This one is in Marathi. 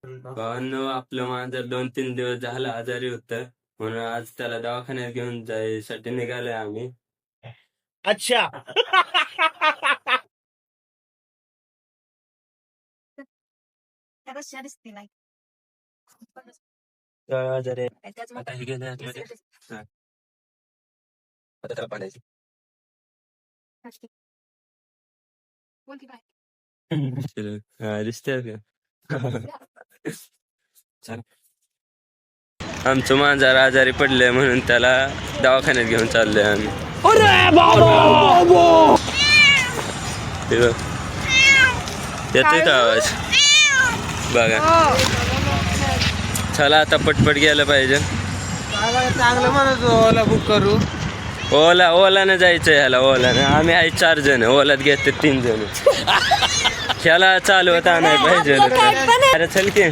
भावांनो, आपलं मांजर 2-3 दिवस झालं आजारी होतं, म्हणून आज त्याला दवाखान्यात घेऊन जायसाठी निघालोय आम्ही. अच्छा. आजारी आहे. आता हे गेलं आतमध्ये. हा. आता त्याला पाडायचं. हा, दिसतंय का? चल. आमचं मांजर आजारी पडलंय म्हणून त्याला दवाखान्यात घेऊन चाललोय आम्ही. ते बघ. येतोय का आवाज? बघा. चला आता पटपट गेलं पाहिजे. चांगलं म्हणत ओला बुक करू. ओलानं जायचं ह्याला. ओलानं आम्ही आहे 4 जण, ओलात घेते 3 जण. ह्याला चालवत आणाय पाहिजे. अरे चल की.